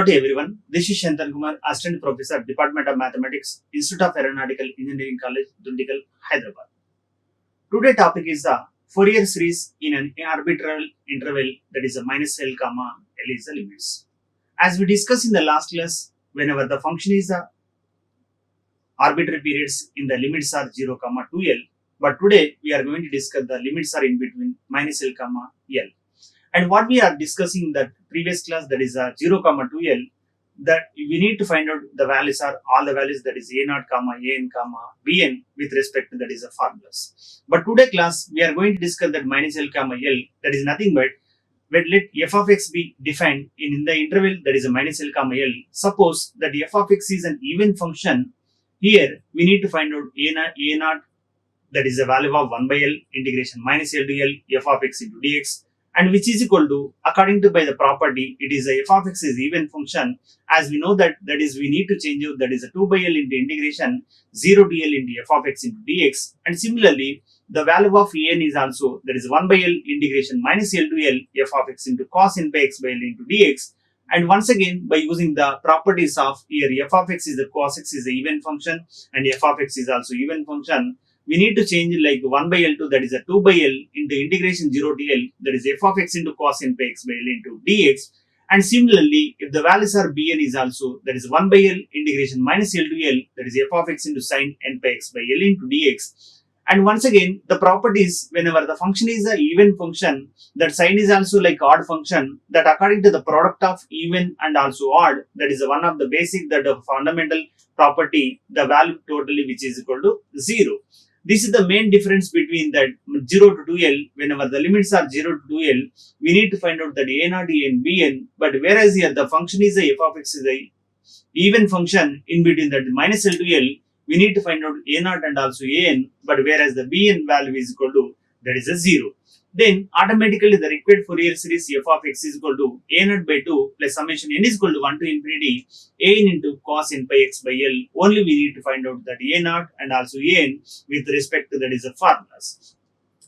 Hello to everyone. This is Shantan Kumar, Assistant Professor, Department of Mathematics, Institute of Aeronautical Engineering College, Dundigal, Hyderabad. Today's topic is the Fourier series in an arbitrary interval, that is a minus L comma L is the limits. As we discussed in the last class, whenever the function is a arbitrary periods in the limits are 0 comma 2L, but today we are going to discuss the limits are in between minus L comma L. And what we are discussing in the previous class, that is 0 comma 2L, that we need to find out the values are all the values, that is a0 comma an comma bn with respect to that is a formulas. But today class we are going to discuss that minus L comma L, that is nothing but when let f of x be defined in the interval that is a minus L comma L. Suppose that f of x is an even function. Here we need to find out a0, that is a value of 1 by L integration minus L to L f of x into dx, and which is equal to, according to by the property, it is a f of x is even function. As we know that is we need to change out, that is a 2 by L into integration 0 to L into f of x into dx, and similarly the value of en is also, that is 1 by L integration minus L to L f of x into cos n by x by L into dx. And once again, by using the properties of here, f of x is the cos x is a even function and f of x is also even function, we need to change like 1 by L to, that is a 2 by L into integration 0 to L, that is f of x into cos n by x by L into dx. And similarly, if the values are bn is also, that is 1 by L integration minus L to L, that is f of x into sin n by x by L into dx. And once again, the properties, whenever the function is a even function, that sin is also like odd function, that according to the product of even and also odd, that is one of the basic, that of fundamental property, the value totally which is equal to 0. This is the main difference between that 0 to 2L. Whenever the limits are 0 to 2L, we need to find out that a0, an, bn. But whereas here the function is a f of x is a even function in between that minus L to L, we need to find out a0 and also an. But whereas the bn value is equal to, that is a 0. Then automatically the required Fourier series f of x is equal to a0 by 2 plus summation n is equal to 1 to infinity an into cos n by x by L. Only we need to find out that a0 and also an with respect to that is a formulas.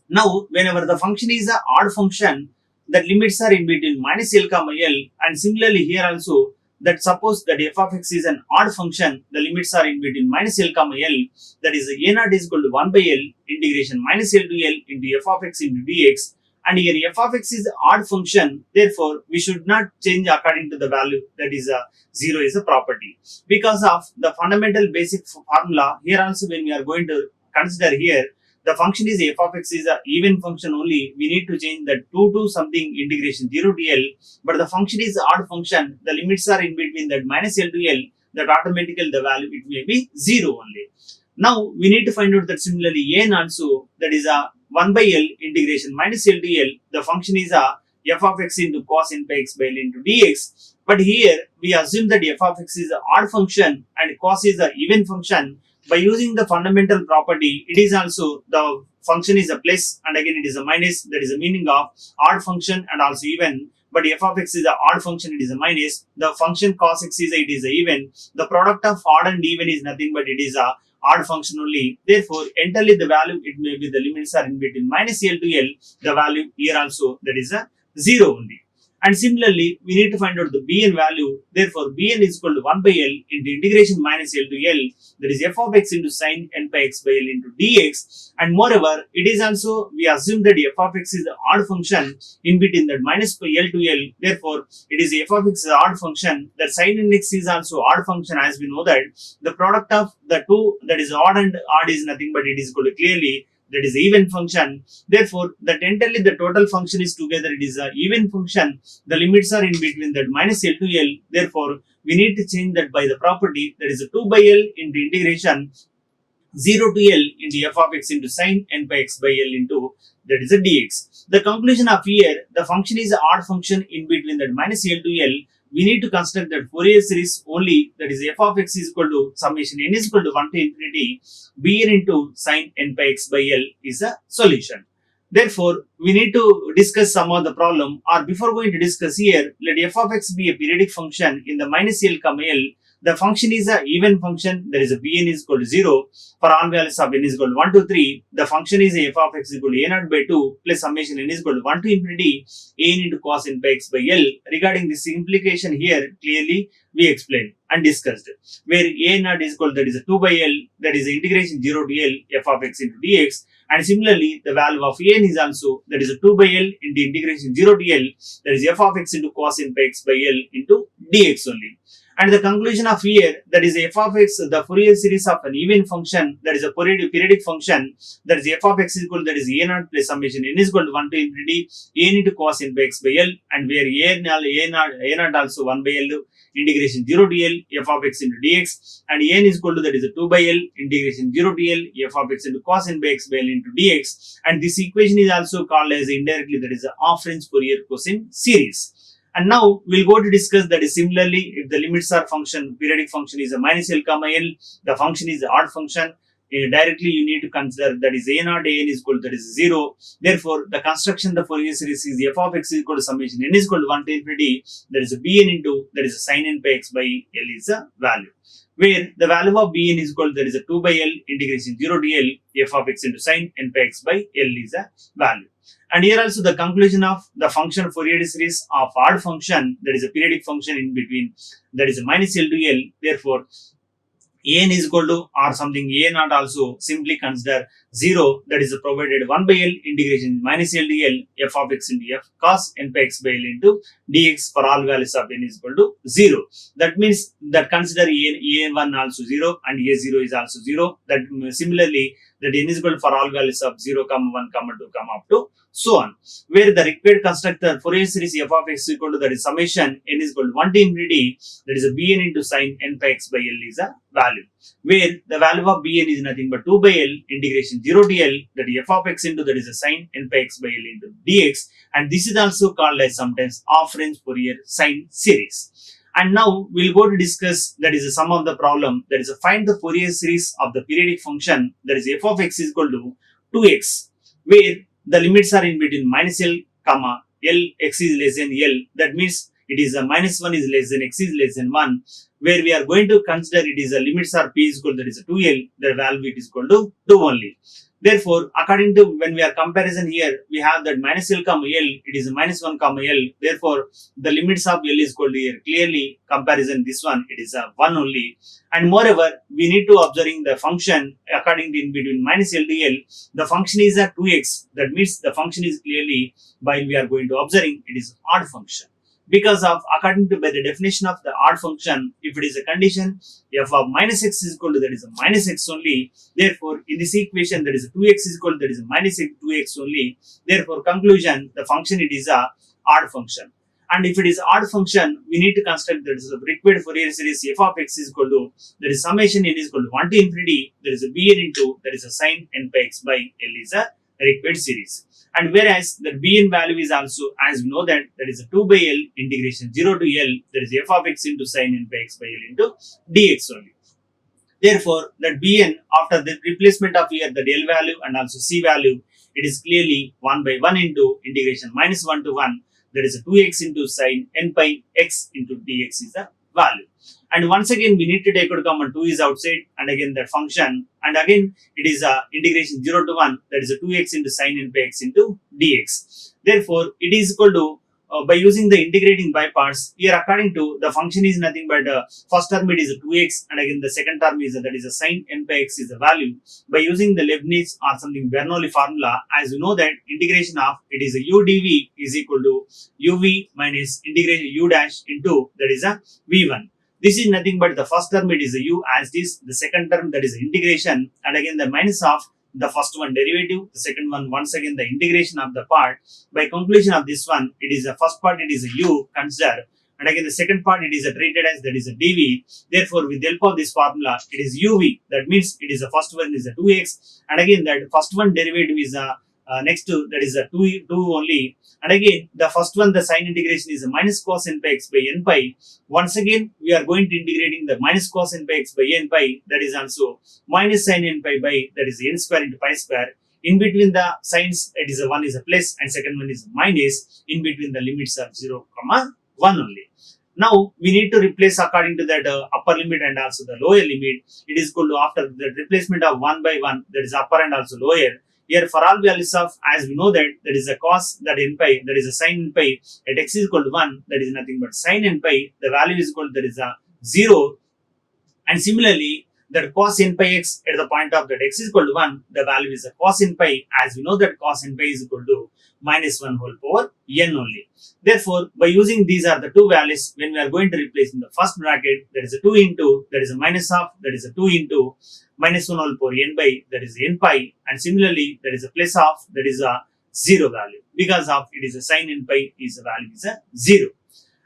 Now whenever the function is a odd function, that limits are in between minus L comma L, and similarly here also, that suppose that f of x is an odd function, the limits are in between minus L comma L, that is a0 is equal to 1 by L integration minus L to L into f of x into dx. And here f of x is an odd function, therefore we should not change according to the value, that is 0 is a property. Because of the fundamental basic formula, here also when we are going to consider here, the function is f of x is a even function only, we need to change that 2 to something integration 0 to L, but the function is odd function, the limits are in between that minus L to L, that automatically the value it may be 0 only. Now we need to find out that similarly n also, that is a 1 by L integration minus L to L, the function is a f of x into cos n by x by L into dx. But here we assume that f of x is an odd function and cos is an even function. By using the fundamental property, it is also the function is a plus and again it is a minus, that is the meaning of odd function and also even. But f of x is an odd function, it is a minus. The function cos x is it is a even. The product of odd and even is nothing but it is a odd function only. Therefore, entirely the value it may be the limits are in between minus L to L. The value here also, that is a 0 only. And similarly, we need to find out the bn value. Therefore, bn is equal to 1 by L into integration minus L to L, that is f of x into sin n by x by L into dx. And moreover, it is also, we assume that f of x is an odd function in between that minus by L to L. Therefore, it is f of x is an odd function, that sin n x is also odd function, as we know that the product of the two, that is odd and odd is nothing but it is equal to clearly, that is even function. Therefore, that entirely the total function is together, it is a even function. The limits are in between that minus L to L. Therefore, we need to change that by the property, that is a 2 by L into integration 0 to L into f of x into sin n by x by L into, that is a dx. The conclusion of here, the function is an odd function in between that minus L to L. We need to construct that Fourier series only, that is f of x is equal to summation n is equal to 1 to infinity bn into sin n by x by L is a solution. Therefore, we need to discuss some of the problem, or before going to discuss here, let f of x be a periodic function in the minus L comma L. the function is a even function, there is a bn is equal to 0 for all values of n is equal to 1 to 3. The function is f of x equal to a naught by 2 plus summation n is equal to 1 to infinity a n into cos n by x by L. Regarding this implication here, clearly we explained and discussed, where a naught is equal to, that is a 2 by L, that is the integration 0 to L f of x into dx. And similarly, the value of n is also, that is a 2 by L into integration 0 to L, that is f of x into cos n by x by L into dx only. And the conclusion of here, that is f of x, the Fourier series of an even function, that is a periodic function, that is f of x is equal, that is a naught plus summation n is equal to 1 to infinity a n into cos n by x by L, and where a naught also 1 by L integration 0 to L f of x into dx, and n is equal to, that is a 2 by L integration 0 to L f of x into cos n by x by L into dx. And this equation is also called as indirectly, that is a half-range Fourier cosine series. And now we'll go to discuss that is similarly, if the limits are function, periodic function is a minus L comma L, the function is the odd function, directly you need to consider that is a naught a n is equal to, that is 0. Therefore, the construction the Fourier series is f of x is equal to summation n is equal to 1 to infinity, that is a bn into, that is a sin n by x by L is a value, where the value of bn is equal to, that is a 2 by L integration 0 to L f of x into sin n by x by L is a value. And here also the conclusion of the function Fourier series of odd function, that is a periodic function in between, that is a minus L to L. Therefore, a n is equal to or something a naught also simply consider 0, that is provided 1 by L integration minus L to L f of x into f cos n by x by L into dx for all values of n is equal to 0. That means that consider a1 also 0 and a0 is also 0. That similarly that n is equal to for all values of 0, 1, 2, up to so on, where the required constructor Fourier series f of x equal to, that is summation n is equal to 1 to infinity, that is a bn into sin n by x by L is a value, where the value of bn is nothing but 2 by L integration 0 to L, that is f of x into, that is a sin n by x by L into dx. And this is also called as sometimes half-range Fourier sine series. And now we'll go to discuss, that is a sum of the problem, that is a find the Fourier series of the periodic function, that is f of x is equal to 2x, where the limits are in between minus L comma L x is less than L. That means it is a minus 1 is less than x is less than 1, where we are going to consider it is a limits are p is equal to, that is a 2L, the value it is equal to 2 only. Therefore, according to when we are comparison here, we have that minus L comma L, it is a minus 1 comma L. Therefore, the limits of L is equal to here. Clearly, comparison this one, it is a 1 only. And moreover, we need to observing the function according to in between minus L to L, the function is a 2x. That means the function is clearly, while we are going to observing, it is odd function. Because of, according to by the definition of the odd function, if it is a condition f of minus x is equal to, that is a minus x only. Therefore, in this equation, that is a 2x is equal to, that is a minus 2x only. Therefore, conclusion, the function it is a odd function. And if it is odd function, we need to construct that is a required Fourier series f of x is equal to, that is summation n is equal to 1 to infinity, there is a bn into, that is a sin n by x by L is a required series. And whereas the bn value is also, as we know that is a 2 by L integration 0 to L, that is f of x into sin n by x by L into dx only. Therefore, that bn after the replacement of here the L value and also c value, it is clearly 1 by 1 into integration minus 1 to 1, that is a 2x into sin n by x into dx is the value. And once again, we need to take out common 2 is outside, and again that function, and again it is a integration 0 to 1, that is a 2x into sin n by x into dx. Therefore, it is equal to, by using the integrating by parts, here according to the function is nothing but first term it is a 2x, and again the second term is that is a sin n by x is the value. By using the Leibniz or something Bernoulli formula, as you know that integration of it is a u dv is equal to uv minus integration u dash into, that is a v1. This is nothing but the first term it is a u as this, the second term that is integration, and again the minus of the first one derivative, the second one once again the integration of the part. By conclusion of this one, it is the first part it is a u consider, and again the second part it is a treated as that is a dv. Therefore, with the help of this formula, it is uv. That means it is the first one is a 2x, and again that first one derivative is a next to that is a 2 only, and again the first one the sign integration is a minus cos n by x by n pi. Once again we are going to integrating the minus cos n by x by n pi, that is also minus sin n pi by, that is n square into pi square. In between the signs, it is a 1 is a plus and second one is a minus. In between the limits are 0, 1 only. Now we need to replace according to that upper limit and also the lower limit. It is equal to after the replacement of 1 by 1, that is upper and also lower. Here for all values of, as we know that there is a cos that n pi, there is a sin n pi at x is equal to 1, that is nothing but sin n pi, the value is equal to there is a 0. And similarly, that cos n pi x at the point of that x is equal to 1, the value is a cos n pi, as we know that cos n pi is equal to minus 1 whole power n only. Therefore, by using these are the two values, when we are going to replace in the first bracket, there is a 2 into, that is a minus half, that is a 2 into minus 1 whole power n by, that is n pi, and similarly, there is a plus half, that is a 0 value. Because of it is a sin n pi, is the value is a 0.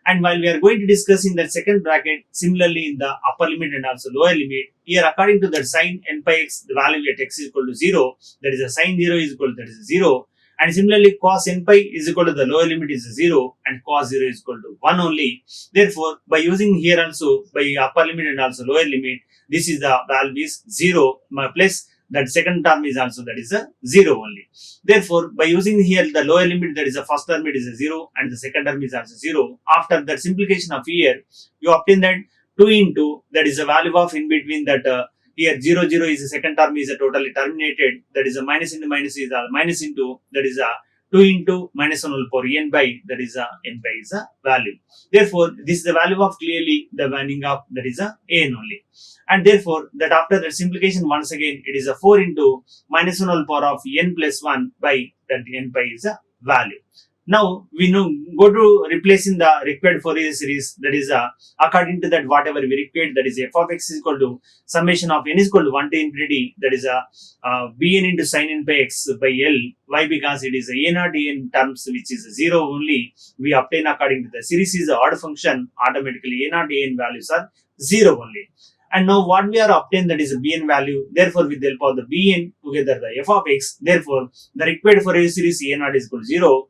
And while we are going to discuss in that second bracket, similarly in the upper limit and also lower limit, here according to that sin n pi x, the value at x is equal to 0, that is a sin 0 is equal to that is a 0. And similarly, cos n pi is equal to the lower limit is a 0 and cos 0 is equal to 1 only. Therefore, by using here also, by upper limit and also lower limit, this is the value is 0 plus that second term is also that is a 0 only. Therefore, by using here the lower limit, that is the first term it is a 0 and the second term is also 0. After that simplification of here, you obtain that 2 into, that is the value of in between that here 0 0 is the second term is a totally terminated, that is a minus into minus is a minus into, that is a 2 into minus 1 whole power n by, that is a n by is a value. Therefore, this is the value of clearly the meaning of that is a n only. And therefore, that after that simplification once again, it is a 4 into minus 1 whole power of n plus 1 by that n pi is a value. Now, we know go to replacing the required Fourier series, that is according to that whatever we required, that is f of x is equal to summation of n is equal to 1 to infinity, that is a bn into sin n by x by L. Why? Because it is a a0 n terms which is 0 only. We obtain according to the series is a odd function, automatically a0 n values are 0 only. And now what we are obtained, that is a bn value. Therefore, with the help of the bn together the f of x, therefore the required Fourier series a0 is equal to 0,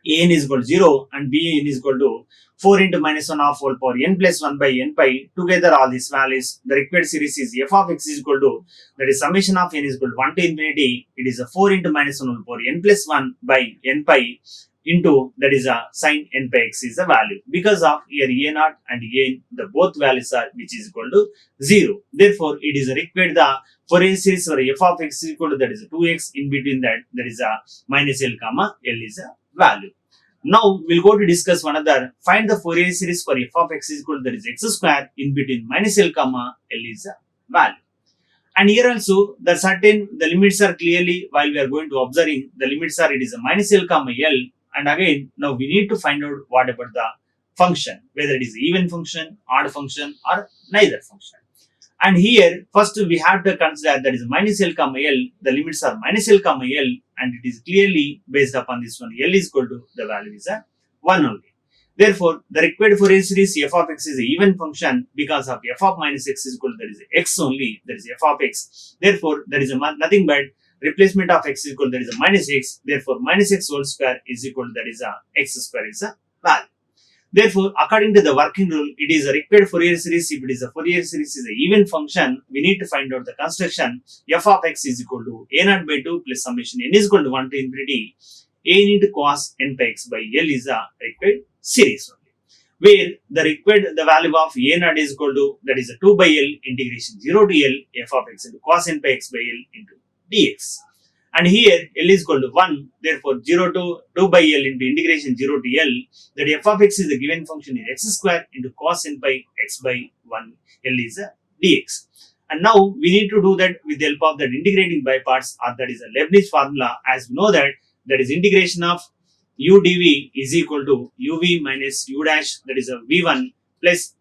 an is equal to 0 and bn is equal to 4 into minus 1 half whole power n plus 1 by n pi. Together all these values, the required series is f of x is equal to, that is summation of n is equal to 1 to infinity, it is a 4 into minus 1 whole power n plus 1 by n pi into, that is a sin n pi x is the value. Because of here a0 and an, the both values are which is equal to 0. Therefore, it is required the Fourier series for f of x is equal to, that is a 2x, in between that there is a minus L comma L is a value. Now we'll go to discuss one other. Find the Fourier series for f of x is equal to, that is x square, in between minus L comma L is a value. And here also the certain the limits are clearly, while we are going to observing, the limits are it is a minus L comma L. And again, now we need to find out what about the function, whether it is even function, odd function, or neither function. And here, first we have to consider that is minus L comma L, the limits are minus L comma L, and it is clearly based upon this one, L is equal to, the value is a 1 only. Therefore, the required Fourier series f of x is an even function because of f of minus x is equal to, that is x only, that is f of x. Therefore, there is a nothing but replacement of x is equal to, that is a minus x. Therefore, minus x whole square is equal to, that is a x square is a value. Therefore, according to the working rule, it is a required Fourier series. If it is a Fourier series is an even function, we need to find out the construction. F of x is equal to a0 by 2 plus summation n is equal to 1 to infinity a into cos n pi x by L is a required series only. Where the required the value of a0 is equal to, that is a 2 by L integration 0 to L f of x into cos n pi x by L into dx. And here L is equal to 1, therefore 0 to 2 by L into integration 0 to L, that f of x is the given function is x square into cos n pi x by 1 L is a dx. And now we need to do that with the help of that integrating by parts, or that is a Leibniz formula, as we know that is integration of u dv is equal to uv minus u dash, that is a v1 plus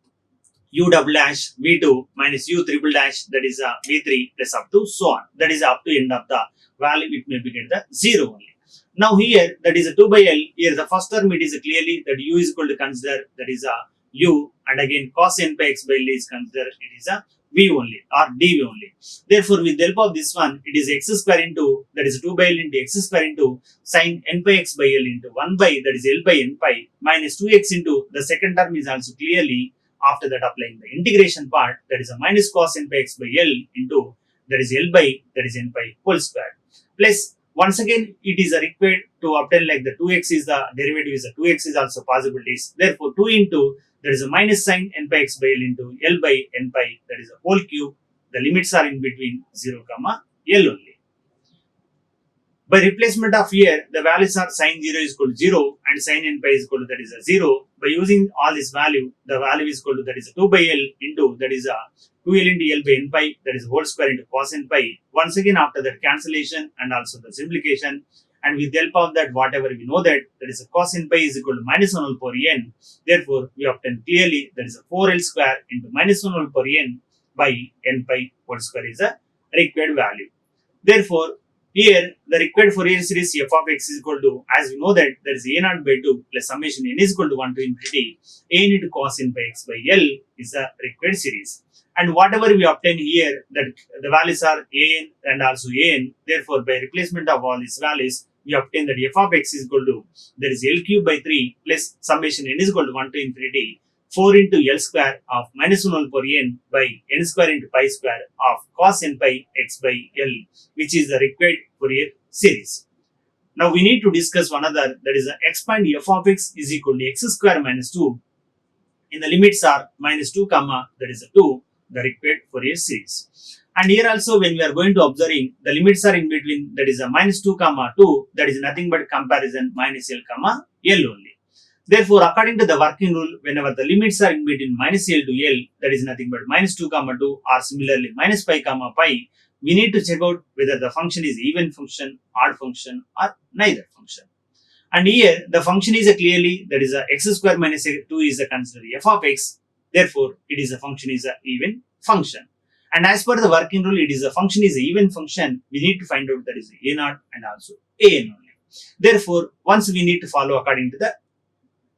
u double dash v2 minus u triple dash, that is a v3 plus up to so on, that is up to end of the value it may begin the 0 only. Now here that is a 2 by L, here the first term it is clearly that u is equal to consider, that is a u, and again cos n pi x by L is considered, it is a v only or dv only. Therefore, with the help of this one, it is x square into, that is 2 by L into x square into sin n pi x by L into 1 by, that is L by n pi minus 2x into the second term is also clearly after that applying the integration part, that is a minus cos n pi x by L into, that is L by, that is n pi whole square, plus Once again, it is required to obtain like the 2x is the derivative is the 2x is also possibilities. Therefore, 2 into there is a minus sign n pi x by L into L by n pi, that is a whole cube. The limits are in between 0, L only. By replacement of here, the values are sin 0 is equal to 0 and sin n pi is equal to that is a 0. By using all this value, the value is equal to that is a 2 by L into that is a 2L into L by n pi, that is whole square into cos n pi. Once again, after that cancellation and also the simplification, and with the help of that, whatever we know that is a cos n pi is equal to minus 1 over n. Therefore, we obtain clearly that is a 4L square into minus 1 over n by n pi whole square is a required value. Therefore, here the required Fourier series f of x is equal to, as we know that there is a naught by 2 plus summation n is equal to 1 to infinity a into cos n pi x by L is the required series. And whatever we obtain here, that the values are an and also an. Therefore, by replacement of all these values, we obtain that f of x is equal to there is L cube by 3 plus summation n is equal to 1 to infinity 4 into L square of minus 1 over n by n square into pi square of cos n pi x by L, which is the required Fourier series. Now we need to discuss one other, that is expand f of x is equal to x square minus 2 in the limits are minus 2 that is a 2, the required Fourier series. And here also when we are going to observing, the limits are in between, that is a minus 2 2, that is nothing but comparison minus L L only. Therefore, according to the working rule, whenever the limits are in between minus L to L, that is nothing but minus 2 2 or similarly minus pi pi, we need to check out whether the function is even function, odd function or neither function. And here the function is clearly that is a x square minus 2 is considered f of x. Therefore, it is a function is a even function. And as per the working rule, it is a function is a even function. We need to find out that is a naught and also an only. Therefore, once we need to follow according to the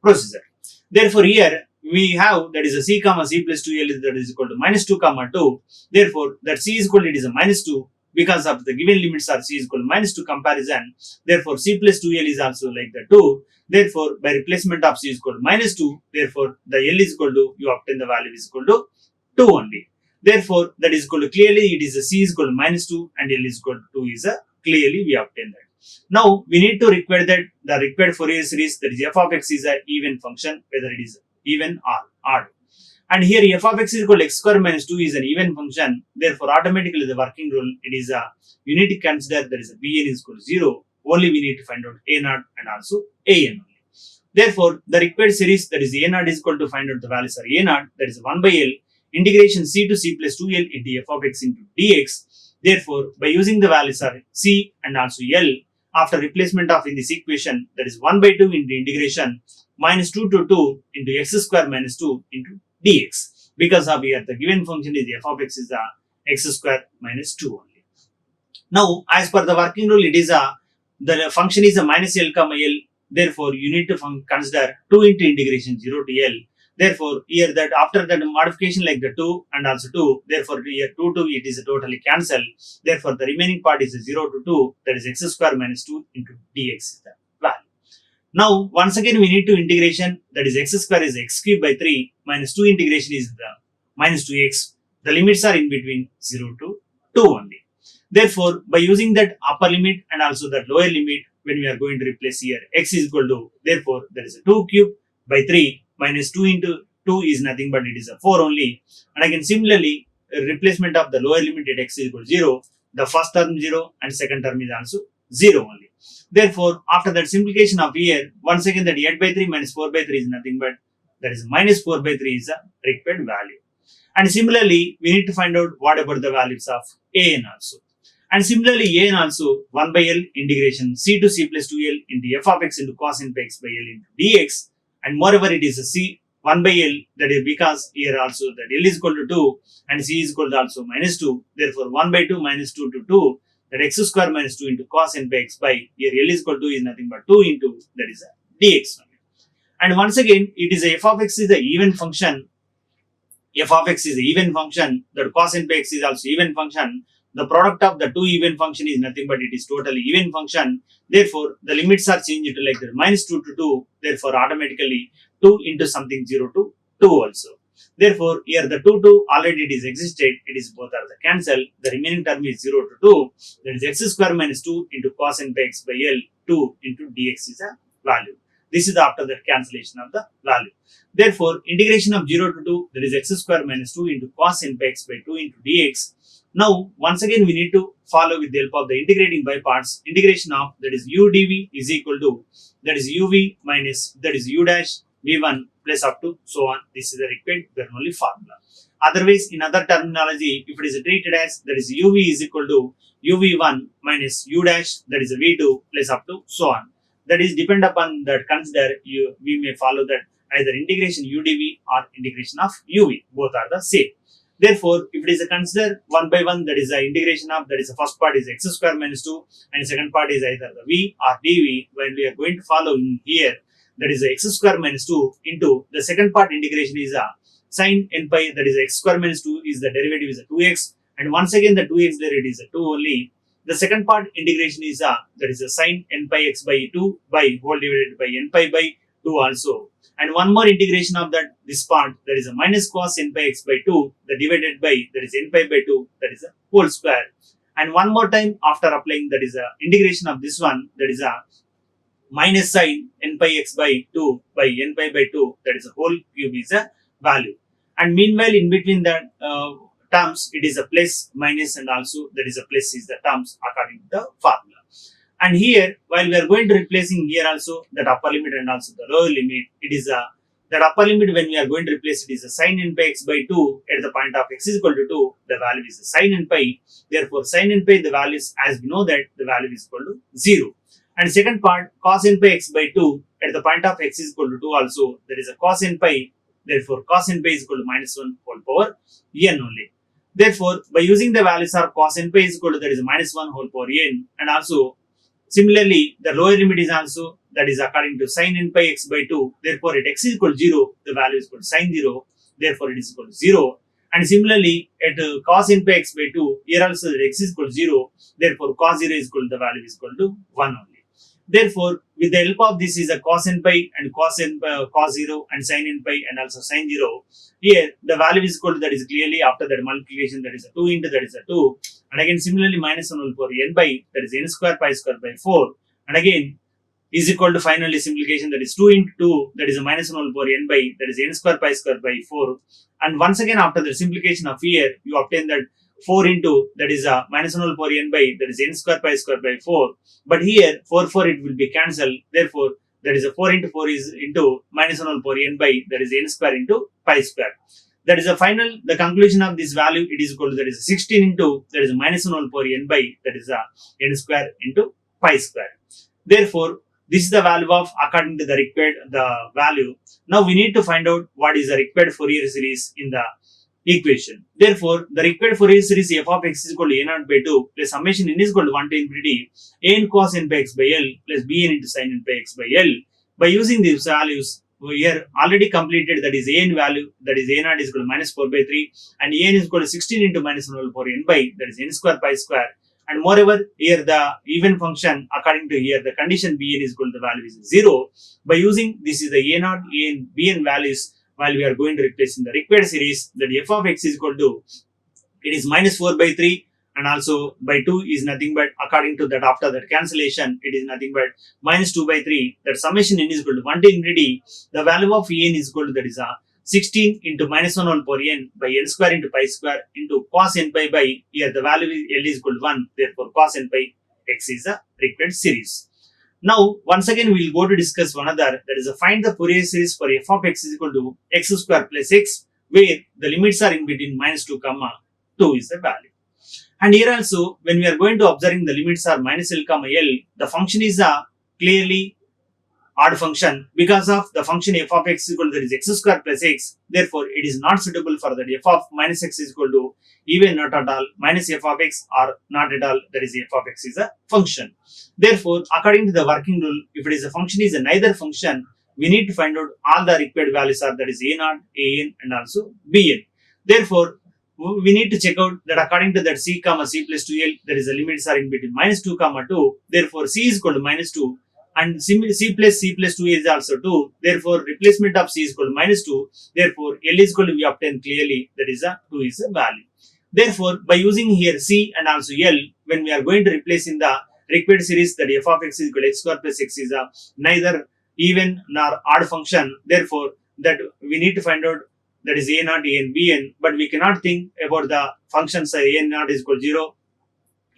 procedure. Therefore, here we have that is a c plus 2L that is equal to minus 2 2. Therefore, that c is equal to it is a minus 2 because of the given limits are c is equal to minus 2 comparison. Therefore, c plus 2L is also like the 2. Therefore, by replacement of c is equal to minus 2, therefore, the L is equal to, you obtain the value is equal to 2 only. Therefore, that is equal to clearly it is a c is equal to minus 2 and L is equal to 2 is a clearly we obtain that. Now, we need to require that the required Fourier series, that is f of x is an even function, whether it is even or odd. And here f of x is equal to x square minus 2 is an even function. Therefore, automatically the working rule, it is a, you need to consider there is a bn is equal to 0. Only we need to find out a naught and also an only. Therefore, the required series, that is a naught is equal to find out the values are a naught, that is 1 by L integration c to c plus 2L into f of x into dx. Therefore, by using the values are c and also L, after replacement of in this equation, that is 1 by 2 into integration minus 2 to 2 into x square minus 2 into dx. Because of here the given function is f of x is a x square minus 2 only. Now, as per the working rule, it is a, the function is a minus L L. Therefore, you need to consider 2 into integration 0 to L. Therefore, here that after that modification like the 2 and also 2, therefore here 2 to it is totally cancelled. Therefore, the remaining part is 0 to 2, that is x square minus 2 into dx is the value. Now, once again we need to integration, that is x square is x cube by 3 minus 2 integration is the minus 2x. The limits are in between 0 to 2 only. Therefore, by using that upper limit and also that lower limit, when we are going to replace here x is equal to, therefore, there is a 2 cube by 3 minus 2 into 2 is nothing but it is a 4 only. And again similarly, replacement of the lower limit at x is equal to 0, the first term 0 and second term is also 0 only. Therefore, after that simplification of here, once again that 8 by 3 minus 4 by 3 is nothing but that is minus 4 by 3 is a required value. And similarly, we need to find out what about the values of an also. And similarly, an also 1 by L integration c to c plus 2L into f of x into cos n pi x by L into dx. And moreover, it is a c 1 by L, that is because here also that L is equal to 2 and c is equal to also minus 2. Therefore, 1 by 2 minus 2 to 2, that x square minus 2 into cos n pi x by here L is equal to is nothing but 2 into that is a dx. And once again, it is a f of x is the even function. F of x is the even function, that cos n pi x is also even function. The product of the two even function is nothing but it is totally even function. Therefore, the limits are changed to like that minus 2 to 2. Therefore, automatically 2 into something 0 to 2 also. Therefore, here the 2 already it is existed, it is both are the cancel. The remaining term is 0 to 2, that is x square minus 2 into cos n by x by L, 2 into dx is a value. This is after that cancellation of the value. Therefore, integration of 0 to 2, that is x square minus 2 into cos n by x by 2 into dx. Now, once again we need to follow with the help of the integrating by parts. Integration of, that is u dv is equal to, that is uv minus, that is u dash v1 plus up to so on. This is the required Bernoulli formula. Otherwise, in other terminology, if it is treated as, that is uv is equal to uv1 minus u dash, that is v2 plus up to so on. That is depend upon that consider we may follow that either integration udv or integration of uv. Both are the same. Therefore, if it is a consider one by one, that is the integration of, that is the first part is x square minus 2 and the second part is either the v or dv. When we are going to follow in here, that is the x square minus 2 into the second part integration is a sin n pi, that is x square minus 2 is the derivative is a 2x, and once again the 2x derivative is a 2 only. The second part integration is a, that is a sin n pi x by 2 by whole divided by n pi by 2 also. And one more integration of that this part, that is a minus cos n pi x by 2, the divided by, that is n pi by 2, that is a whole square. And one more time after applying, that is a integration of this one, that is a minus sin n pi x by 2 by n pi by 2, that is a whole cube is a value. And meanwhile, in between that terms, it is a plus, minus, and also that is a plus is the terms according to the formula. And here, while we are going to replacing here also that upper limit and also the lower limit, it is a, that upper limit when we are going to replace it is a sin n pi x by 2 at the point of x is equal to 2, the value is a sin n pi. Therefore, sin n pi, the value is, as we know that the value is equal to 0. And second part, cos n pi x by 2 at the point of x is equal to 2 also, there is a cos n pi. Therefore, cos n pi is equal to minus 1 whole power n only. Therefore, by using the values of cos n pi is equal to, that is minus 1 whole power n, and also similarly, the lower limit is also, that is according to sin n pi x by 2. Therefore, at x is equal to 0, the value is equal to sin 0. Therefore, it is equal to 0. And similarly, at cos n pi x by 2, here also that x is equal to 0. Therefore, cos 0 is equal to, the value is equal to 1 only. Therefore, with the help of this is a cos n pi and cos 0 and sin n pi and also sin 0. Here, the value is equal to, that is clearly after that multiplication, that is a 2 into, that is a 2. And again, similarly, minus 1 whole power n by, that is n square pi square by 4. And again, is equal to finally simplification, that is 2 into 2, that is a minus 1 whole power n by, that is n square pi square by 4. And once again, after the simplification of here, you obtain that 4 into, that is a minus 1 whole power n by, that is n square pi square by 4. But here, 4 it will be cancelled. Therefore, that is a 4 into 4 is into minus 1 whole power n by, that is n square into pi square. That is the final, the conclusion of this value, it is equal to, that is 16 into, that is minus 1 whole power n by, that is a n square into pi square. Therefore, this is the value of, according to the required, the value. Now we need to find out what is the required Fourier series in the equation. Therefore, the required Fourier series f of x is equal to a naught by 2 plus summation n is equal to 1 to infinity a n cos n by x by L plus b n into sin n by x by L. By using these values, we are already completed, that is a n value, that is a naught is equal to minus 4 by 3 and a n is equal to 16 into minus 1 whole power n by, that is n square pi square. And moreover, here the even function, according to here, the condition bn is equal to the value is 0. By using this is the a naught, an, bn values, while we are going to replace in the required series, that f of x is equal to, it is minus 4 by 3 and also by 2 is nothing but, according to that after that cancellation, it is nothing but minus 2 by 3. That summation n is equal to 1 to infinity. The value of en is equal to, that is a 16 into minus 1 whole power n by n square into pi square into cos n pi by, here the value is L is equal to 1. Therefore, cos n pi x is a required series. Now, once again, we will go to discuss one other, that is a find the Fourier series for f of x is equal to x square plus x, where the limits are in between minus 2 comma 2 is the value. And here also, when we are going to observing the limits are minus L comma L, the function is a clearly odd function because of the function f of x is equal to, that is x square plus x. Therefore, it is not suitable for that f of minus x is equal to even not at all minus f of x or not at all, that is f of x is a function. Therefore, according to the working rule, if it is a function is a neither function, we need to find out all the required values are, that is a naught, an and also bn. Therefore, we need to check out that according to that c comma c plus 2l, there is a limits are in between minus 2 comma 2. Therefore, c is equal to minus 2 and c plus c plus 2 is also 2. Therefore, replacement of c is equal to minus 2. Therefore, L is equal to we obtain clearly that is a 2 is a value. Therefore, by using here c and also L, when we are going to replace in the required series that f of x is equal to x square plus x is a neither even nor odd function. Therefore, that we need to find out that is a naught, a n, b n, but we cannot think about the functions a n naught is equal to 0,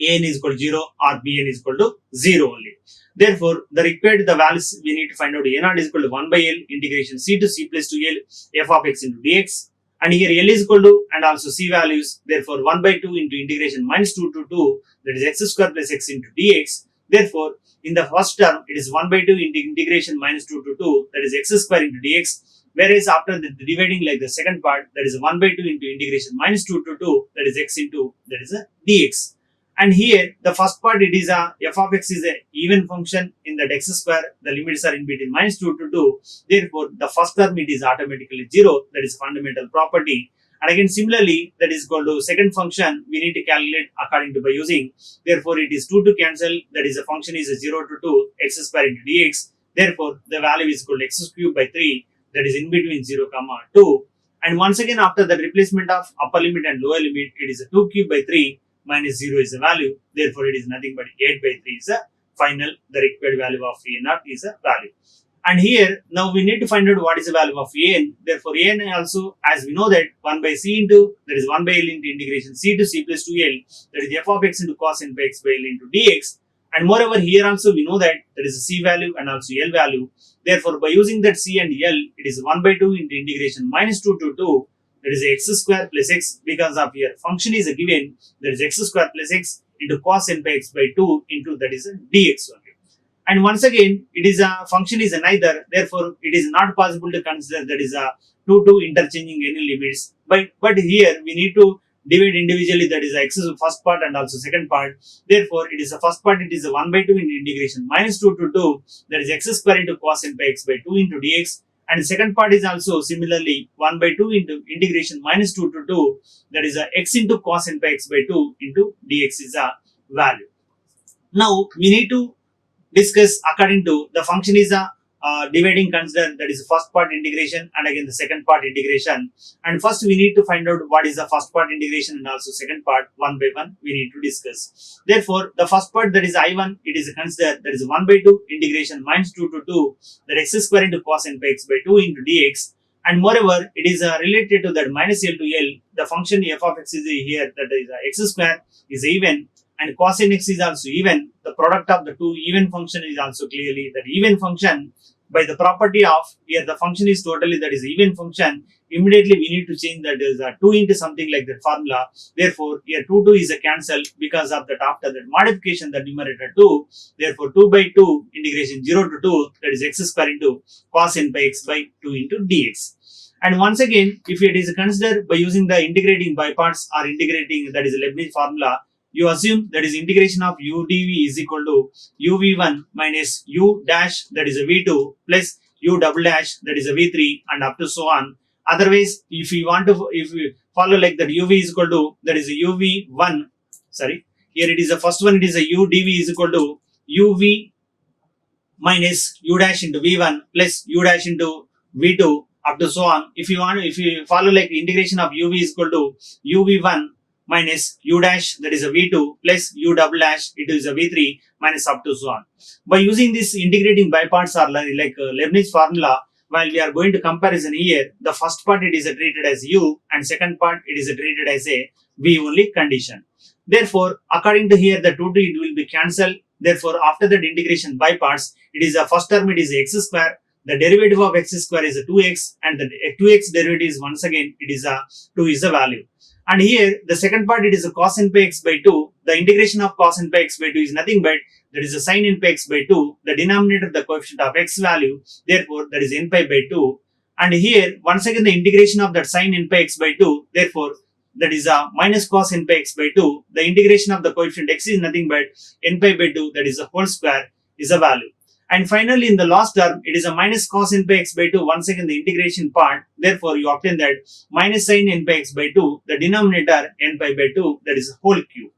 a n is equal to 0 or b n is equal to 0 only. Therefore, the required the values we need to find out a naught is equal to 1 by L integration c to c plus 2 L f of x into dx, and here L is equal to and also c values. Therefore, 1 by 2 into integration minus 2 to 2, that is x square plus x into dx. Therefore, in the first term it is 1 by 2 into integration minus 2 to 2, that is x square into dx. Whereas after the dividing like the second part, that is 1 by 2 into integration minus 2 to 2, that is x into that is a dx. And here the first part it is a f of x is a even function in that x square, the limits are in between minus 2 to 2. Therefore, the first term it is automatically 0, that is fundamental property. And again similarly, that is equal to second function we need to calculate according to by using. Therefore, it is 2 to cancel, that is a function is a 0 to 2 x square into dx. Therefore, the value is equal to x cube by 3, that is in between 0 comma 2. And once again after the replacement of upper limit and lower limit, it is a 2 cube by 3 minus 0 is a value. Therefore, it is nothing but 8 by 3 is a final, the required value of a naught is a value. And here now we need to find out what is the value of an. Therefore, an also, as we know that 1 by c into, that is 1 by L into integration c to c plus 2L, that is f of x into cos n by x by L into dx. And moreover, here also we know that there is a c value and also L value. Therefore, by using that c and L, it is 1 by 2 into integration minus 2 to 2, that is x square plus x, because of here function is a given, that is x square plus x into cos n by x by 2 into that is a dx only. And once again, it is a function is a neither, therefore it is not possible to consider that is a 2 interchanging any limits. But here we need to divide individually, that is x first part and also second part. Therefore, it is the first part, it is a 1 by 2 into integration minus 2 to 2, that is x square into cos n by x by 2 into dx. And the second part is also similarly 1 by 2 into integration minus 2 to 2, that is a x into cos n by x by 2 into dx is a value. Now, we need to discuss according to the function is a dividing consider, that is the first part integration and again the second part integration. And first we need to find out what is the first part integration and also second part, one by one we need to discuss. Therefore, the first part, that is I1, it is considered that is 1 by 2 integration minus 2 to 2, that x square into cos n by x by 2 into dx. And moreover, it is related to that minus L to L, the function f of x is here, that is x square is even and cos nx is also even. The product of the two even function is also clearly that even function. By the property of here the function is totally that is even function, immediately we need to change that is 2 into something like that formula. Therefore, here 2 is a cancel because of that after that modification the numerator 2. Therefore, 2 by 2 integration 0 to 2, that is x square into cos n by x by 2 into dx. And once again, if it is considered by using the integrating by parts or integrating, that is Leibniz formula, you assume that is integration of u dv is equal to uv1 minus u dash, that is a v2, plus u double dash, that is a v3, and up to so on. Otherwise, if you want to, if you follow like that, uv is equal to, that is a uv1, sorry, here it is the first one, it is a u dv is equal to uv minus u dash into v1 plus u dash into v2 up to so on. If you want, if you follow like integration of uv is equal to uv1 minus u dash, that is a v2, plus u double dash, it is a v3, minus up to so on. By using this integrating by parts or like Leibniz formula, while we are going to comparison here, the first part it is treated as u and second part it is treated as a v only condition. Therefore, according to here the 2 it will be cancelled. Therefore, after that integration by parts, it is the first term it is x square, the derivative of x square is a 2x, and the 2x derivative is once again it is a 2 is the value. And here the second part it is a cos n by x by 2. The integration of cos n by x by 2 is nothing but that is a sin n by x by 2. The denominator the coefficient of x value. Therefore, that is n pi by 2. And here once again the integration of that sin n pi x by 2. Therefore, that is a minus cos n pi x by 2. The integration of the coefficient x is nothing but n pi by 2, that is a whole square is a value. And finally, in the last term, it is a minus cos n pi x by 2, once again the integration part. Therefore, you obtain that minus sin n pi x by 2, the denominator n pi by 2, that is a whole cube.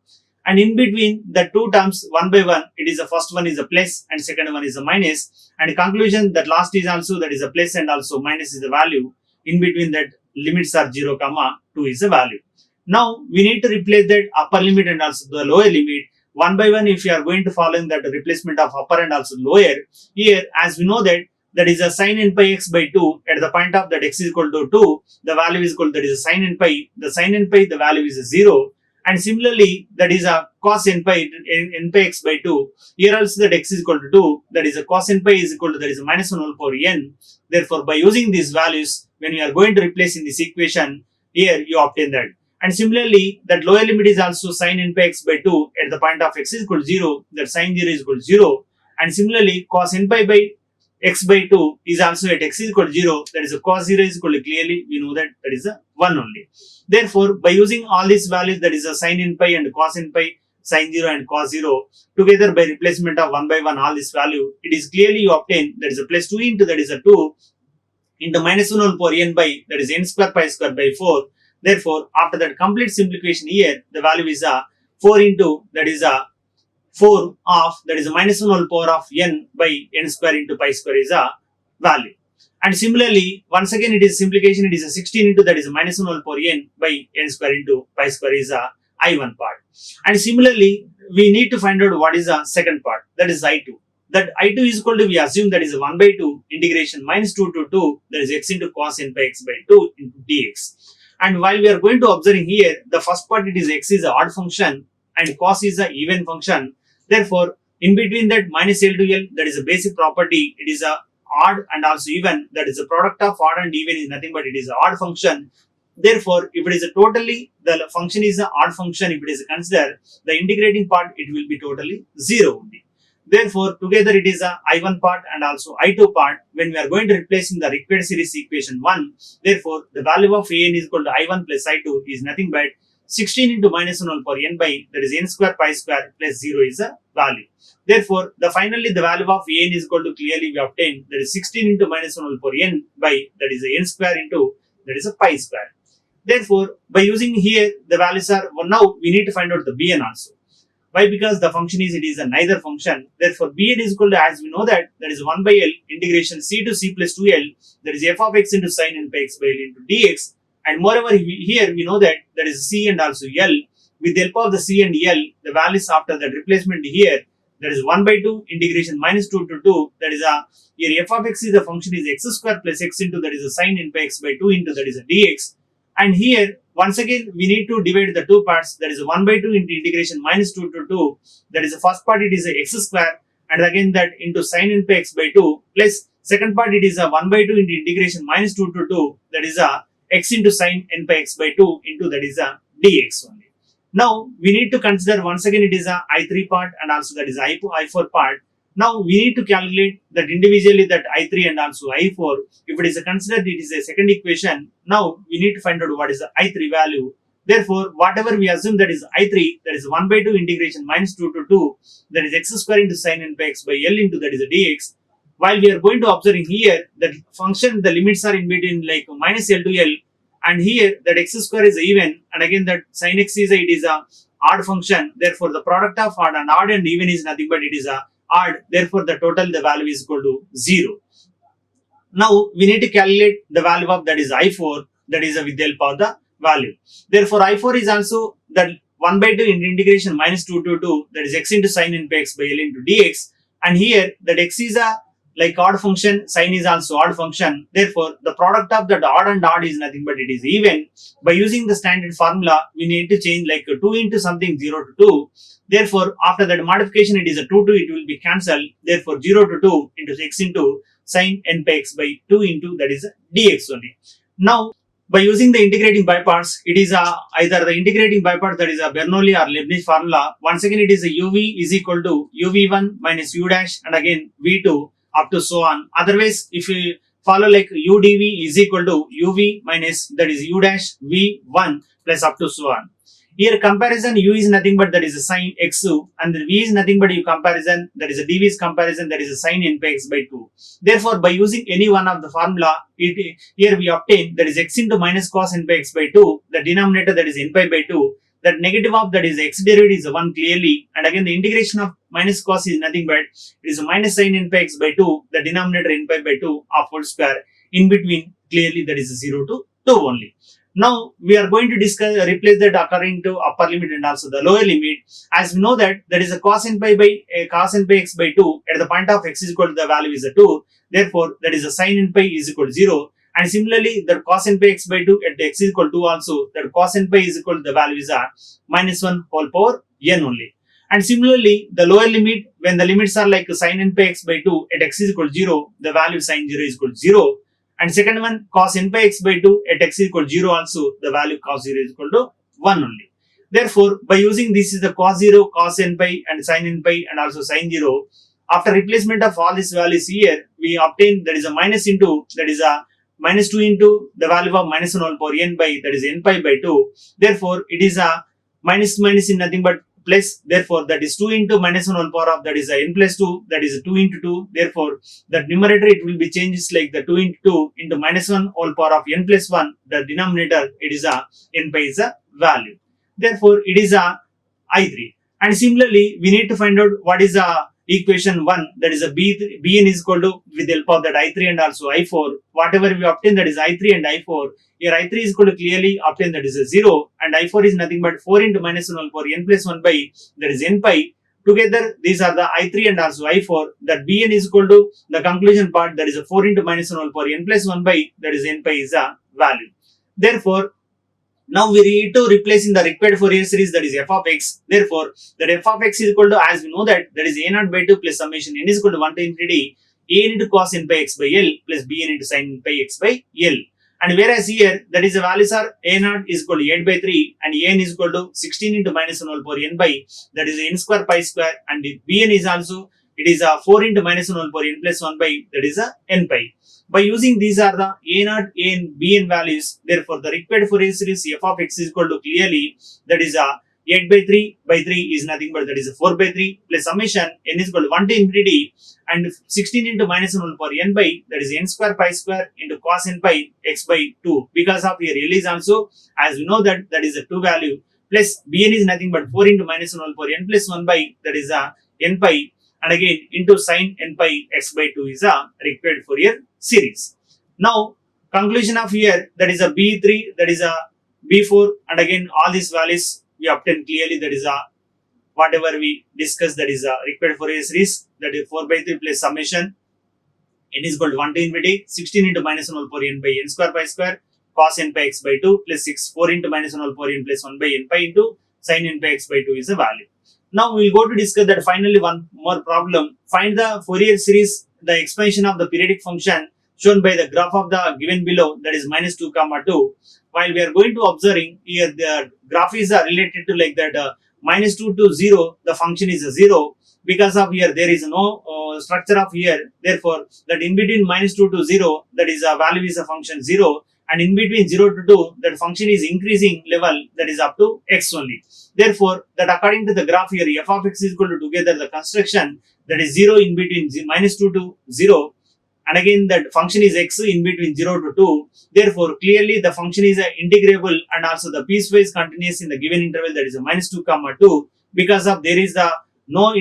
and in between the two terms one by one, it is the first one is a plus and second one is a minus, and conclusion that last is also that is a plus and also minus is the value. In between that limits are 0 comma 2 is the value. Now we need to replace that upper limit and also the lower limit one by one. If you are going to follow that replacement of upper and also lower, here as we know that is a sin n pi x by 2 at the point of that x is equal to 2, the value is equal, that is a sin n pi, the sin n pi the value is a 0, and similarly that is a cos n pi x by 2, here also that x is equal to 2, that is a cos n pi is equal to that is a minus 1 whole power n. Therefore by using these values, when you are going to replace in this equation, here you obtain that. And similarly, that lower limit is also sin n pi x by 2 at the point of x is equal to 0, that sin 0 is equal to 0. And similarly, cos n pi by x by 2 is also at x is equal to 0, that is a cos 0 is equal to, clearly we know that is a 1 only. Therefore, by using all these values, that is a sin n pi and cos n pi, sin 0 and cos 0, together by replacement of 1 by 1 all this value, it is clearly you obtain that is a plus 2 into that is a 2 into minus 1 whole power n by that is n square pi square by 4. Therefore, after that complete simplification here, the value is a 4 into that is a 4 of that is a minus 1 whole power of n by n square into pi square is a value. And similarly, once again it is simplification, it is a 16 into that is a minus 1 whole power n by n square into pi square is a I1 part. And similarly, we need to find out what is the second part, that is I2. That I2 is equal to, we assume that is a 1 by 2 integration minus 2 to 2, that is x into cos n pi x by 2 into dx. And while we are going to observe here, the first part it is x is an odd function and cos is an even function. Therefore, in between that minus L to L, that is a basic property, it is a odd and also even, that is a product of odd and even is nothing but it is an odd function. Therefore, if it is a totally, the function is an odd function, if it is considered, the integrating part, it will be totally 0 only. Therefore, together it is a I1 part and also I2 part. When we are going to replace in the required series equation 1, therefore, the value of an is equal to I1 plus I2 is nothing but 16 into minus 1 whole power n by that is n square pi square plus 0 is a value. Therefore, finally the value of an is equal to, clearly we obtain that is 16 into minus 1 whole power n by that is a n square into that is a pi square. Therefore, by using here the values are, well, now we need to find out the bn also. Why? Because the function is, it is a neither function. Therefore, bn is equal to, as we know that is 1 by L integration c to c plus 2L, that is f of x into sin n pi x by L into dx. And moreover, here we know that is c and also L. With the help of the c and L, the values after that replacement here, that is 1 by 2 integration minus 2 to 2, that is a, here f of x is the function is x square plus x into that is a sin n pi x by 2 into that is a dx. And here, once again, we need to divide the two parts, that is 1 by 2 into integration minus 2 to 2, that is the first part it is a x square, and again that into sin n pi x by 2, plus second part it is a 1 by 2 into integration minus 2 to 2, that is a x into sin n pi x by 2 into that is a dx only. Now, we need to consider once again it is a I3 part and also that is I4 part. Now, we need to calculate that individually that I3 and also I4. If it is considered it is a second equation, now we need to find out what is the I3 value. Therefore, whatever we assume that is I3, that is 1 by 2 integration minus 2 to 2, that is x square into sin n pi x by L into that is a dx. While we are going to observe here that function, the limits are in between like minus L to L, and here that x square is even, and again that sin x is it is a odd function. Therefore, the product of odd and even is nothing but it is a odd. Therefore, the total the value is equal to 0. Now, we need to calculate the value of that is I4, that is with the help of the value. Therefore, I4 is also that 1 by 2 into integration minus 2 to 2, that is x into sin n pi x by L into dx. And here that x is a like odd function, sin is also odd function. Therefore, the product of that odd and odd is nothing but it is even. By using the standard formula, we need to change like 2 into something 0 to 2. Therefore, after that modification, it is a 2 to it will be cancelled. Therefore, 0 to 2 into x into sin n pi x by 2 into that is a dx only. Now, by using the integrating by parts, it is either the integrating by parts, that is a Bernoulli or Leibniz formula. Once again, it is a uv is equal to uv1 minus u dash and again v2 up to so on. Otherwise, if you follow like udv is equal to uv minus that is u dash v1 plus up to so on. Here comparison u is nothing but that is a sin x2 and the v is nothing but u comparison, that is a dv is comparison, that is a sin n pi x by 2. Therefore, by using any one of the formula, here we obtain that is x into minus cos n pi x by 2, the denominator that is n pi by 2, that negative of that is x derivative is 1 clearly, and again the integration of minus cos is nothing but it is a minus sin n pi x by 2, the denominator n pi by 2 of whole square, in between clearly that is 0 to 2 only. Now we are going to discuss replace that according to upper limit and also the lower limit. As we know that is a cos n pi by cos n pi x by 2 at the point of x is equal to the value is a 2, therefore that is a sin n pi is equal to 0, and similarly the cos n pi x by 2 at x is equal to 2 also, that cos n pi is equal to the value is a minus 1 whole power n only. And similarly the lower limit, when the limits are like sin n pi x by 2 at x is equal to 0, the value sin 0 is equal to 0. And second one, cos n pi x by 2 at x is equal to 0 also, the value cos 0 is equal to 1 only. Therefore, by using this is the cos 0, cos n pi and sin n pi and also sin 0, after replacement of all these values here, we obtain that is a minus into, that is a minus 2 into the value of minus 1 whole power n by, that is n pi by 2. Therefore, it is a minus in nothing but plus, therefore that is 2 into minus 1 whole power of that is a n plus 2, that is 2 into 2, therefore that numerator it will be changes like the 2 into 2 into minus 1 whole power of n plus 1, the denominator it is a n pi is a value, therefore it is a I3. And similarly we need to find out what is a equation 1, that is a bn is equal to, with the help of that I3 and also I4, whatever we obtain that is I3 and I4, here I3 is equal to clearly obtain that is a 0, and I4 is nothing but 4 into minus 1 whole power n plus 1 by, that is n pi. Together these are the I3 and also I4, that bn is equal to the conclusion part, that is a 4 into minus 1 whole power n plus 1 by, that is n pi is a value. Therefore now we need to replace in the required Fourier series, that is f of x. Therefore, that f of x is equal to, as we know that is a naught by 2 plus summation n is equal to 1 to infinity a n into cos n pi x by L plus bn into sin n pi x by L. And whereas here that is the values are a naught is equal to 8 by 3 and a n is equal to 16 into minus 1 whole power n by, that is n square pi square, and bn is also it is a 4 into minus 1 whole power n plus 1 by, that is a n pi. By using these are the a naught, a n, bn values, therefore the required Fourier series f of x is equal to clearly that is a 8 by 3 by 3 is nothing but that is a 4 by 3 plus summation n is equal to 1 to infinity and 16 into minus 1 whole power n by, that is n square pi square into cos n pi x by 2. Because of here L is also, as we know that is a 2 value, plus bn is nothing but 4 into minus 1 whole power n plus 1 by, that is a n pi, and again into sin n pi x by 2 is a required Fourier series. Now conclusion of here, that is a b3, that is a b4, and again all these values we obtain clearly, that is a whatever we discussed, that is a required Fourier series, that is 4 by 3 plus summation n is equal to 1 to infinity 16 into minus 1 whole power n by n square pi square cos n pi x by 2 plus 6 4 into minus 1 whole power n plus 1 by n pi into sin n pi x by 2 is a value. Now we will go to discuss that finally one more problem. Find the Fourier series, the expansion of the periodic function shown by the graph of the given below, that is minus 2 comma 2. While we are going to observing here the graph is related to like that minus 2 to 0, the function is a 0. Because of here there is no structure of here, therefore that in between minus 2 to 0, that is a value is a function 0, and in between 0 to 2 that function is increasing level, that is up to x only. Therefore that according to the graph here f of x is equal to together the construction, that is 0 in between minus 2 to 0, and again that function is x in between 0 to 2. Therefore clearly the function is integrable and also the piecewise continuous in the given interval, that is a minus 2 comma 2. Because of there is the no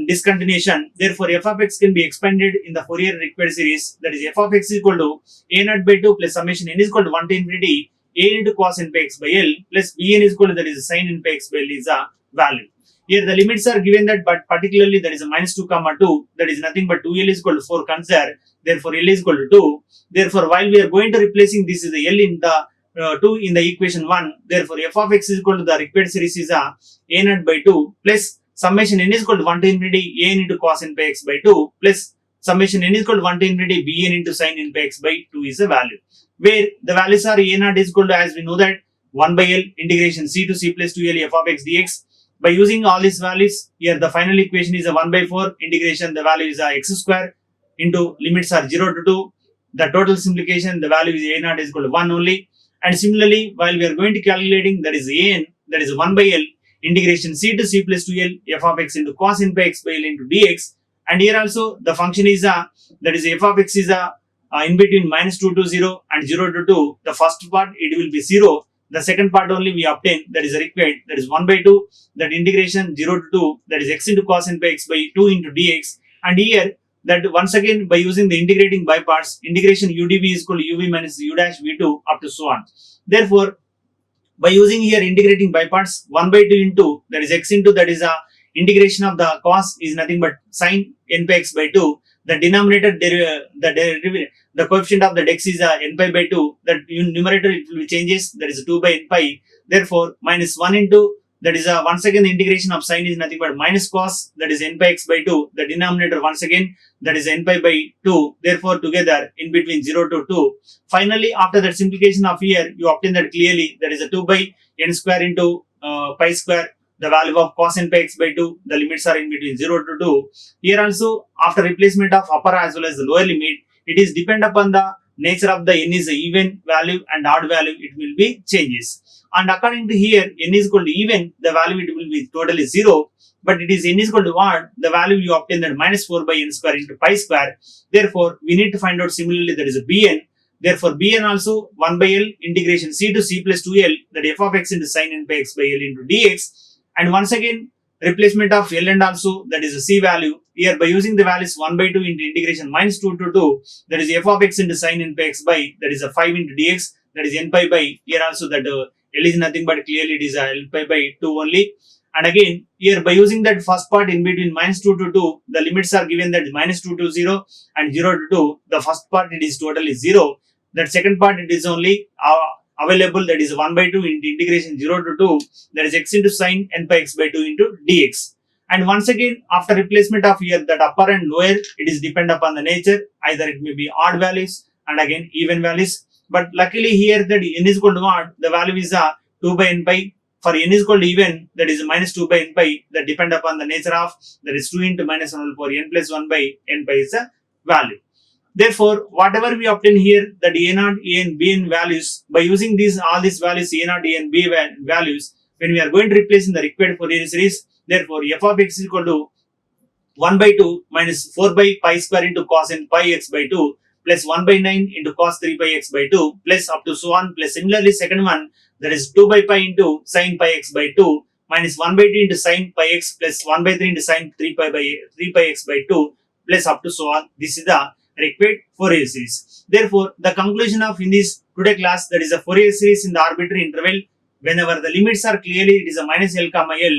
discontinuation, therefore f of x can be expanded in the Fourier required series, that is f of x is equal to a naught by 2 plus summation n is equal to 1 to infinity a into cos n pi x by L plus bn is equal to, that is sin n pi x by L is a value. Here the limits are given that, but particularly that is a minus 2 comma 2, that is nothing but 2L is equal to 4 consider, therefore L is equal to 2. Therefore while we are going to replacing this is the L in the 2 in the equation 1, therefore f of x is equal to the required series is a naught by 2 plus summation n is equal to 1 to infinity a n into cos n pi x by 2 plus summation n is equal to 1 to infinity bn into sin n pi x by 2 is a value, where the values are a naught is equal to, as we know that 1 by L integration c to c plus 2L f of x dx. By using all these values here, the final equation is a 1 by 4 integration, the value is a x square into limits are 0 to 2, the total simplification, the value is a naught is equal to 1 only. And similarly while we are going to calculating, that is a n, that is 1 by L integration c to c plus 2L f of x into cos n pi x by L into dx. And here also the function is a, that is f of x is a in between minus 2 to 0 and 0 to 2, the first part it will be 0, the second part only we obtain, that is required, that is 1 by 2, that integration 0 to 2, that is x into cos n by x by 2 into dx. And here that once again by using the integrating by parts, integration udv is equal to uv minus u dash v2 up to so on. Therefore, by using here integrating by parts, 1 by 2 into, that is x into, that is a integration of the cos is nothing but sin n pi x by 2. The denominator the coefficient of the x is n pi by 2. That numerator it will be changes, that is 2 by n pi. Therefore, minus 1 into, that is once again the integration of sin is nothing but minus cos, that is n pi x by 2. The denominator once again, that is n pi by 2. Therefore, together in between 0 to 2. Finally, after that simplification of here, you obtain that clearly, that is a 2 by n square into pi square, the value of cos n pi x by 2. The limits are in between 0 to 2. Here also, after replacement of upper as well as the lower limit, it is depend upon the nature of the n is a even value and odd value, it will be changes. And according to here, n is equal to even, the value it will be totally 0. But it is n is equal to odd, the value you obtain that minus 4 by n square into pi square. Therefore, we need to find out similarly, that is a bn. Therefore, bn also 1 by l integration c to c plus 2l, that f of x into sin n pi x by l into dx. And once again, replacement of l and also, that is a c value. Here by using the values 1 by 2 into integration minus 2 to 2, that is f of x into sin n pi x by, that is a 5 into dx, that is n pi by, here also that l is nothing but clearly it is a l pi by 2 only. And again, here by using that first part in between minus 2 to 2, the limits are given that minus 2 to 0 and 0 to 2. The first part it is totally 0. That second part it is only available, that is 1 by 2 into integration 0 to 2, that is x into sin n pi x by 2 into dx. And once again, after replacement of here, that upper and lower, it is depend upon the nature, either it may be odd values and again even values. But luckily here that n is equal to odd, the value is 2 by n pi. For n is equal to even, that is minus 2 by n pi, that depend upon the nature of, that is 2 into minus 1 for n plus 1 by n pi is a value. Therefore, whatever we obtain here, that a0, an, bn values, by using these all these values a0, an, b values, when we are going to replace in the required Fourier series, therefore f of x is equal to 1 by 2 minus 4 by pi square into cos n pi x by 2 plus 1 by 9 into cos 3 pi x by 2 plus up to so on, plus similarly second one, that is 2 by pi into sin pi x by 2 minus 1 by 2 into sin pi x plus 1 by 3 into sin 3 pi x by 2 plus up to so on. This is the required Fourier series. Therefore, the conclusion of in this today class, that is a Fourier series in the arbitrary interval, whenever the limits are clearly it is a minus l comma l,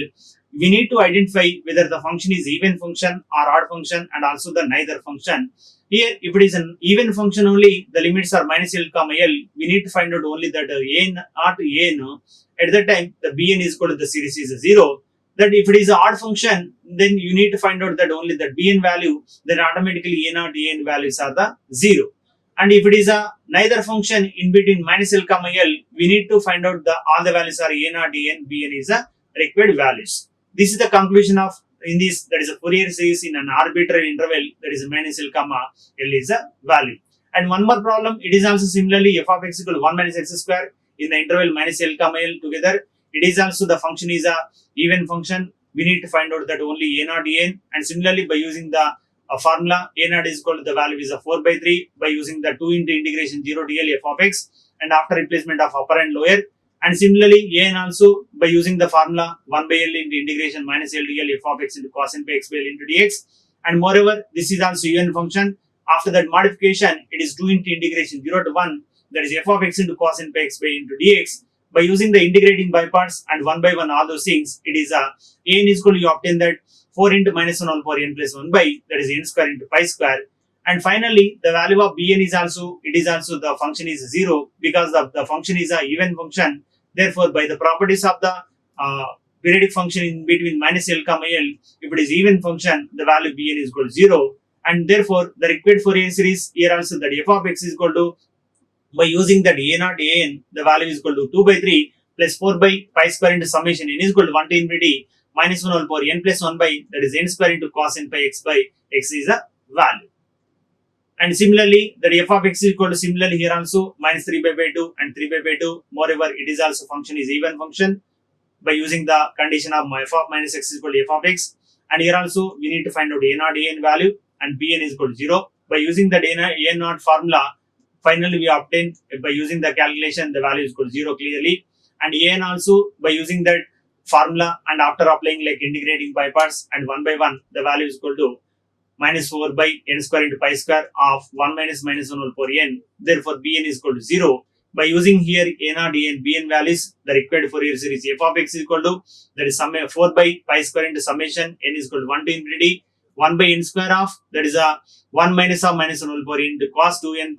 we need to identify whether the function is even function or odd function and also the neither function. Here, if it is an even function only, the limits are minus l comma l, we need to find out only that a not an, at that time the bn is equal to the series is 0. That if it is an odd function, then you need to find out that only that bn value, then automatically a not an values are the 0. And if it is a neither function in between minus l comma l, we need to find out the all the values are a not an, bn is a required values. This is the conclusion of in this, that is a Fourier series in an arbitrary interval, that is a minus l comma l is a value. And one more problem, it is also similarly f of x equal to 1 minus x square in the interval minus l comma l together. It is also the function is a even function. We need to find out that only a not an, and similarly by using the formula a not is equal to the value is a 4 by 3 by using the 2 into integration 0 to l f of x, and after replacement of upper and lower. And similarly, an also by using the formula 1 by l into integration minus l to l f of x into cos n pi x by l into dx. And moreover, this is also even function. After that modification, it is 2 into integration 0 to 1, that is f of x into cos n pi x by into dx. By using the integrating by parts and 1 by 1 all those things, it is an is equal to, you obtain that 4 into minus 1 all for n plus 1 by, that is n square into pi square. And finally, the value of bn is also, it is also the function is 0 because the function is a even function. Therefore, by the properties of the periodic function in between minus l comma l, if it is even function, the value bn is equal to 0. And therefore, the required Fourier series here also, that f of x is equal to, by using that a not an, the value is equal to 2 by 3 plus 4 by pi square into summation n is equal to 1 to infinity minus 1 all power n plus 1 by, that is n square into cos n pi x by x is a value. And similarly, that f of x is equal to, similarly here also minus 3 by 2 and 3 by 2. Moreover, it is also function is even function by using the condition of f of minus x is equal to f of x. And here also we need to find out a not an value and bn is equal to 0. By using the a not formula, finally we obtain by using the calculation the value is equal to 0 clearly. and an also by using that formula and after applying like integrating by parts and one by one, the value is equal to minus 4 by n square into pi square of 1 minus minus 1 whole power n. Therefore, bn is equal to 0. By using here a naught and bn values, the required Fourier series f of x is equal to, that is 4 by pi square into summation n is equal to 1 to infinity 1 by n square of, that is a 1 minus of minus 1 whole power n into cos 2n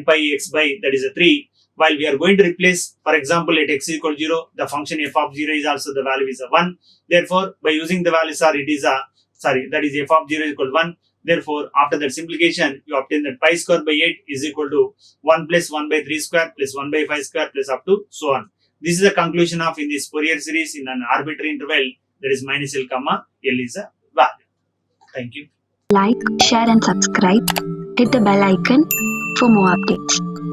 pi x by, that is a 3. While we are going to replace, for example, at x is equal to 0, the function f of 0 is also the value is a 1. Therefore, by using the values are, it is a, that is f of 0 is equal to 1. Therefore, after that simplification, you obtain that pi square by 8 is equal to 1 plus 1 by 3 square plus 1 by 5 square plus up to so on. This is the conclusion of in this Fourier series in an arbitrary interval, that is minus L comma L is a value. Thank you. Like, share and subscribe. Hit the bell icon for more updates.